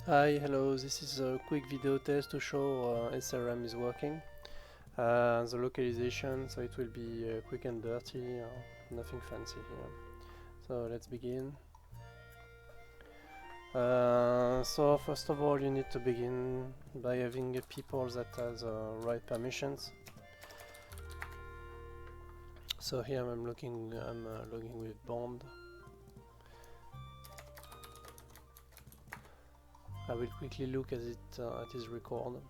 Hi, hello, this is a quick video test to show SRM is working. The localization, so it will be quick and dirty, nothing fancy here. So let's begin. So first of all, you need to begin by having people that has right permissions. So here I'm logging with Bond. I will quickly look at it at his record.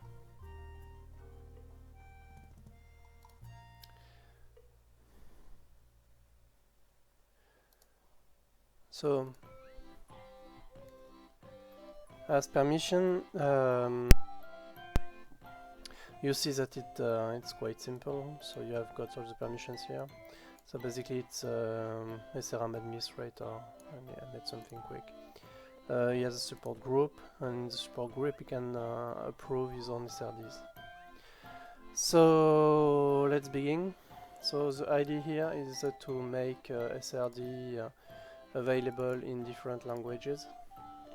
So as permission, you see that it's quite simple. So you have got all the permissions here. So basically it's SRM administrator, and yeah, that's something quick. He has a support group, and in the support group he can approve his own SRDs. So let's begin. So the idea here is to make SRD available in different languages.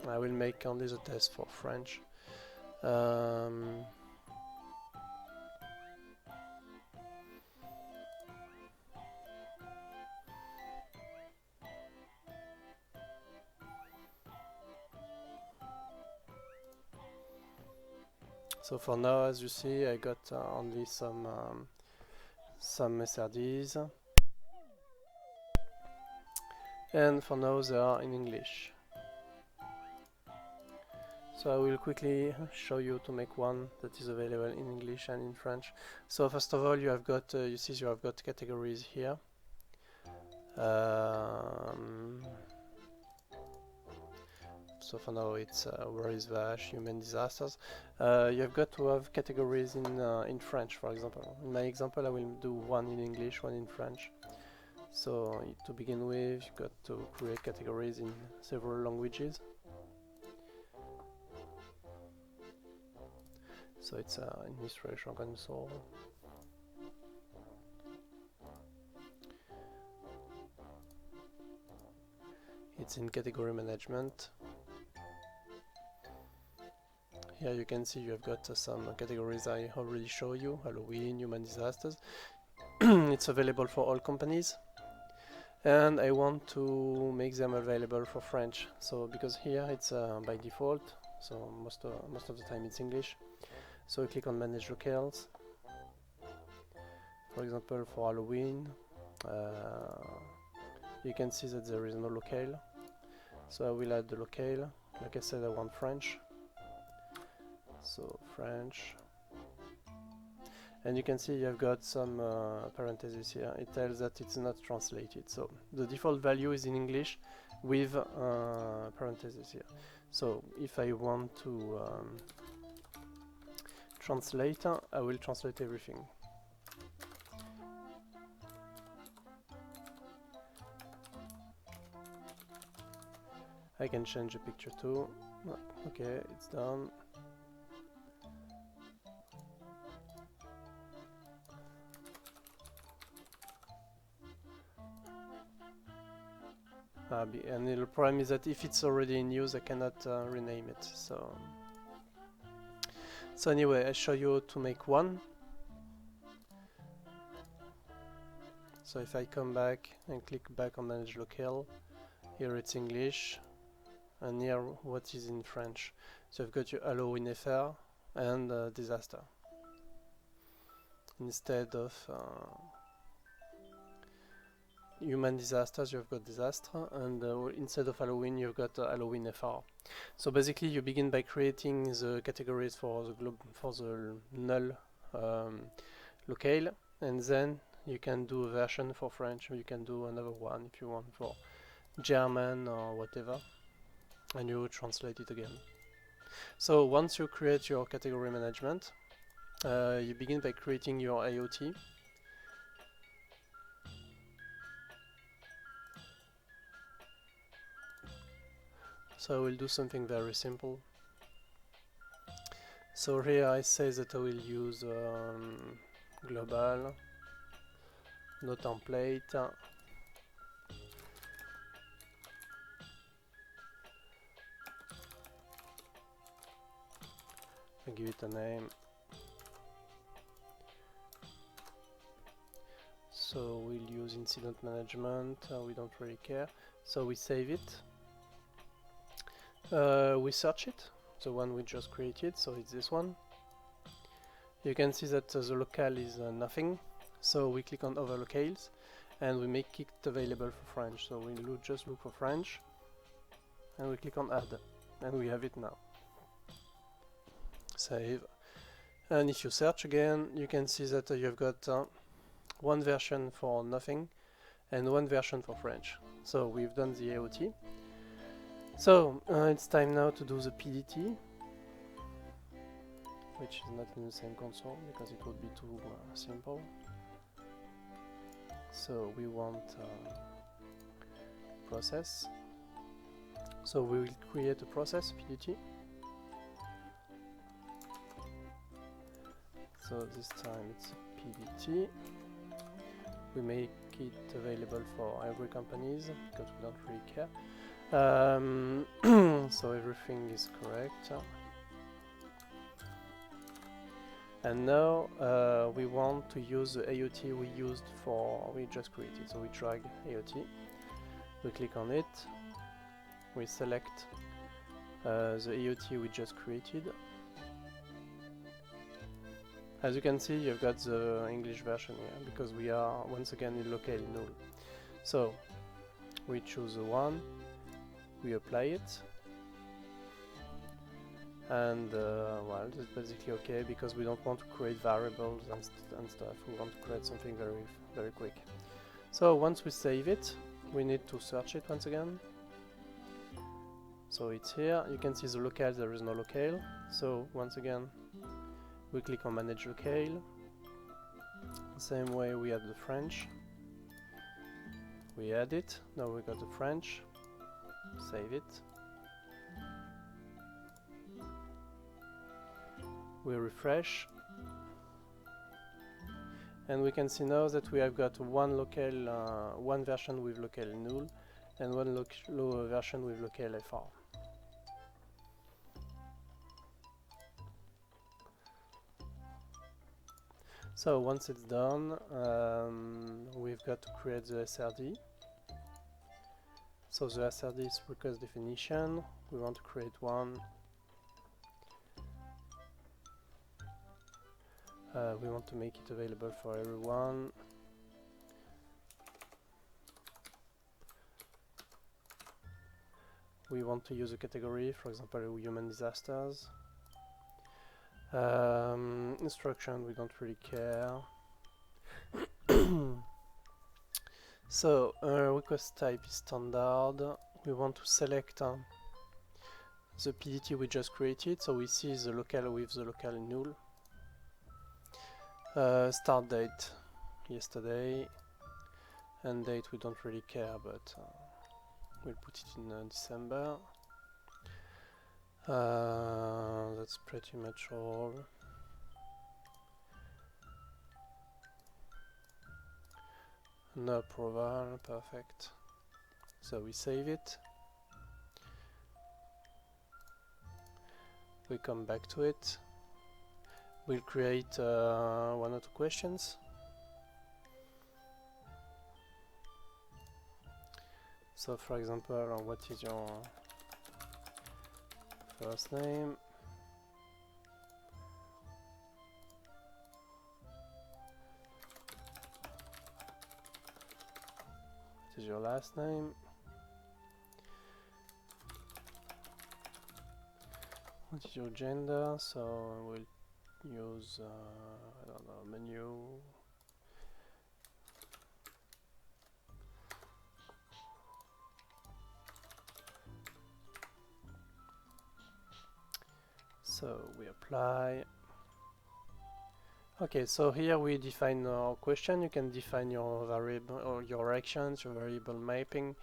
I will make only the test for French. So for now, as you see, I got only some SRDs, and for now they are in English. So I will quickly show you to make one that is available in English and in French. So first of all, you have got you see you have got categories here. So for now it's where is Vache, human disasters. You have got to have categories in French, for example. In my example, I will do one in English, one in French. So to begin with, you've got to create categories in several languages. So it's administration console. It's in category management. Here you can see you have got some categories I already showed you: Halloween, human disasters. It's available for all companies, and I want to make them available for French. So because here it's by default, so most of the time it's English. So I click on manage locales. For example, for Halloween, you can see that there is no locale. So I will add the locale. Like I said, I want French. So French. And you can see you have got some parentheses here. It tells that it's not translated. So the default value is in English with parentheses here. So if I want to translate, I will translate everything. I can change the picture too. Okay, it's done. And the problem is that if it's already in use, I cannot rename it. So anyway, I show you to make one. So if I come back and click back on manage locale, here it's English, and here what is in French. So I've got your Halloween FR and disaster instead of human disasters. You've got disaster, and instead of Halloween you've got Halloween FR. So basically you begin by creating the categories for the null locale, and then you can do a version for French, or you can do another one if you want for German or whatever, and you translate it again. So once you create your category management, you begin by creating your AOT. So I will do something very simple. So here I say that I will use global, no template, I give it a name. So we'll use incident management, we don't really care. So we save it. We search it, the one we just created, so it's this one. You can see that the local is nothing, so we click on other locales and we make it available for French. So we just look for French and we click on add and we have it now. Save. And if you search again, you can see that you've got one version for nothing and one version for French. So we've done the AOT. So it's time now to do the PDT, which is not in the same console because it would be too simple. So we want process. So we will create a process PDT. So this time it's a PDT. We make it available for every companies because we don't really care. So everything is correct. And now we want to use the AOT we just created. So we drag AOT, we click on it, we select the AOT we just created. As you can see, you've got the English version here because we are once again in local null. So we choose the one, we apply it, and well, it's basically okay because we don't want to create variables and stuff. We want to create something very quick. So once we save it, we need to search it once again. So it's here. You can see the locale. There is no locale. So once again, we click on manage locale. Same way we add the French. We add it. Now we got the French. Save it. We refresh. And we can see now that we have got one version with local null and one version with local FR. So once it's done, we've got to create the SRD. So the SRD is request definition. We want to create one. We want to make it available for everyone. We want to use a category, for example, human disasters. Instruction, we don't really care. So request type is standard. We want to select the PDT we just created, so we see the local with the local null. Start date yesterday, and date we don't really care, but we'll put it in December. That's pretty much all. No approval, perfect. So we save it. We come back to it. We'll create 1 or 2 questions. So for example, what is your first name? What is your last name? What is your gender? So we'll use, I don't know, menu. So we apply. Okay, so here we define our question. You can define your variable or your actions, your variable mapping,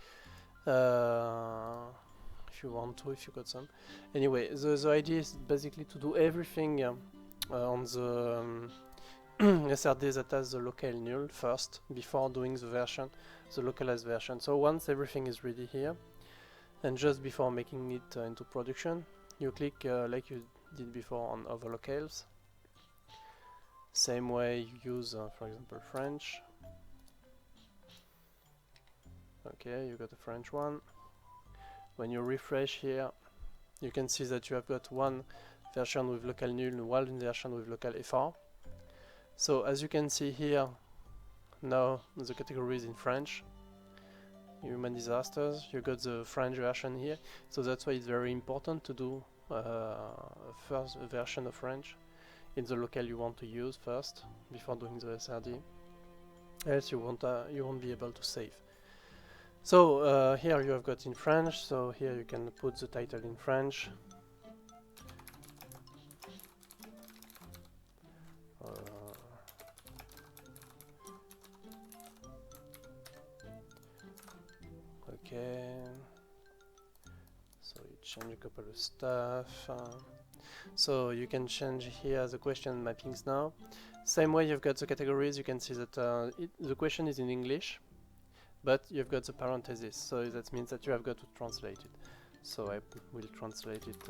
if you want to, if you got some. Anyway, the idea is basically to do everything on the SRD that has the local null first before doing the localized version. So once everything is ready here, and just before making it into production, you click like you did before on other locales. Same way you use, for example, French. Okay, you got a French one. When you refresh here, you can see that you have got one version with local null and one version with local FR. So as you can see here, now the category is in French. Human disasters, you got the French version here. So that's why it's very important to do first a version of French in the local you want to use first before doing the SRD. Else you won't be able to save. So here you have got in French, so here you can put the title in French. Okay, so you change a couple of stuff. So you can change here the question mappings now. Same way you've got the categories, you can see that the question is in English, but you've got the parentheses, so that means that you have got to translate it. So I will translate it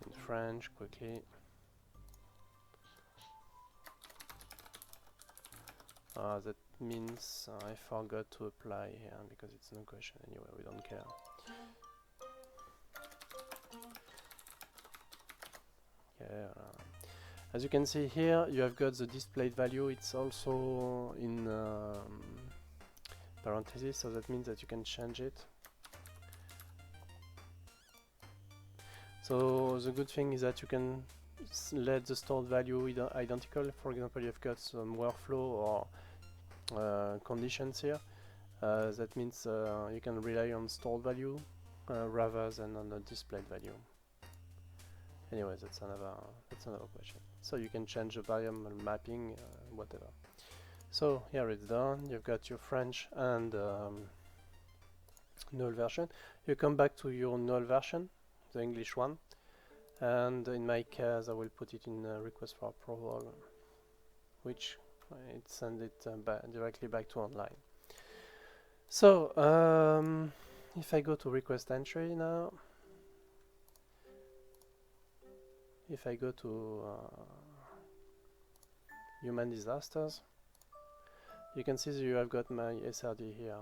in French quickly. That means I forgot to apply here because it's no question anyway, we don't care. Okay, as you can see here, you have got the displayed value, it's also in parentheses, so that means that you can change it. So the good thing is that you can let the stored value identical. For example, you've got some workflow or conditions here. That means you can rely on stored value rather than on a displayed value. Anyway, that's another question. So you can change the variable mapping, whatever. So here it's done. You've got your French and null version. You come back to your null version, the English one, and in my case I will put it in request for approval, which it sends it directly back to online. So if I go to request entry now, if I go to human disasters, you can see that you have got my SRD here.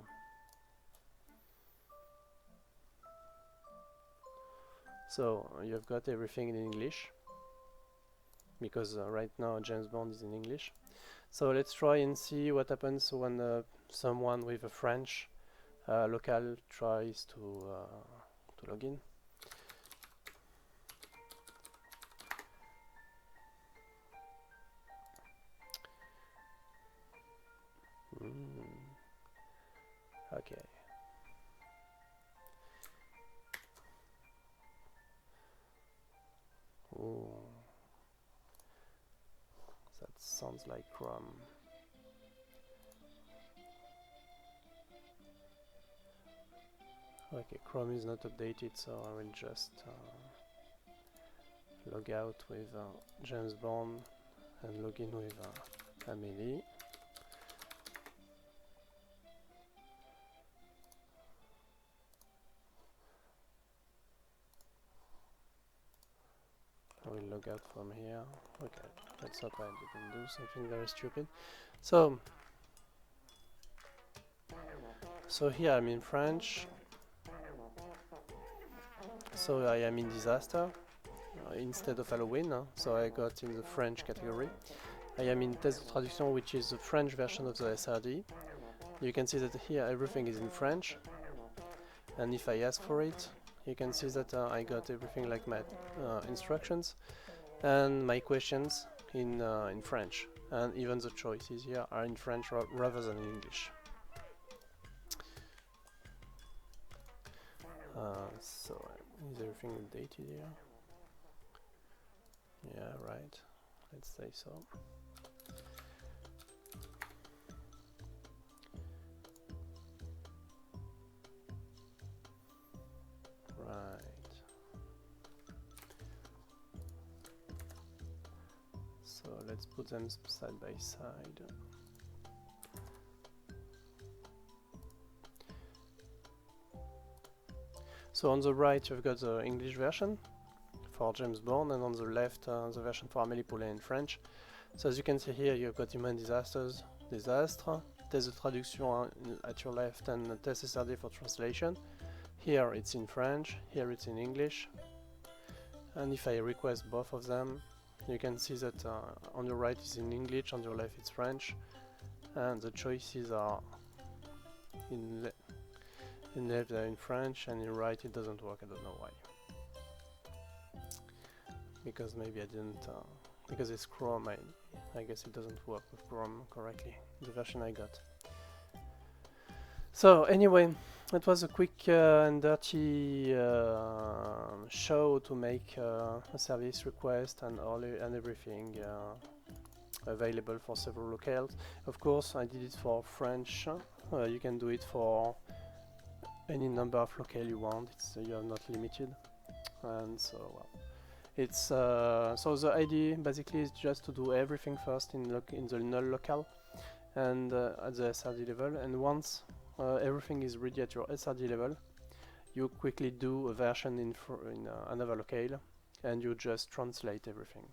So you've got everything in English because right now James Bond is in English. So let's try and see what happens when someone with a French local tries to log in. Okay. Ooh. That sounds like Chrome. Okay, Chrome is not updated, so I will just log out with James Bond and log in with Amélie. I will log out from here. Okay, that's not why I didn't do something very stupid. So here I'm in French. So I am in disaster instead of Halloween. So I got in the French category. I am in test de traduction, which is the French version of the SRD. You can see that here everything is in French. And if I ask for it, you can see that I got everything like my instructions and my questions in French, and even the choices here are in French rather than in English. So is everything updated here? Yeah, right. Let's say so. Right. So let's put them side by side. So on the right you've got the English version for James Bond, and on the left the version for Amélie Poulain in French. So as you can see here, you've got human disasters, désastre, test de traduction at your left, and test SRD for translation. Here it's in French, here it's in English. And if I request both of them, you can see that on your right is in English, on your left it's French, and the choices are in left they're in French, and in right it doesn't work. I don't know why. Because maybe I didn't, because it's Chrome, I guess it doesn't work with Chrome correctly, the version I got. So anyway, it was a quick and dirty show to make a service request and everything available for several locales. Of course, I did it for French. You can do it for any number of locale you want. You are not limited, and so it's so the idea basically is just to do everything first in the null locale and at the SRD level, and once everything is ready at your SRD level, you quickly do a version in another locale and you just translate everything.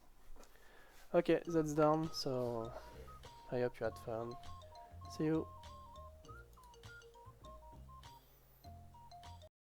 Okay, that's done, so I hope you had fun. See you!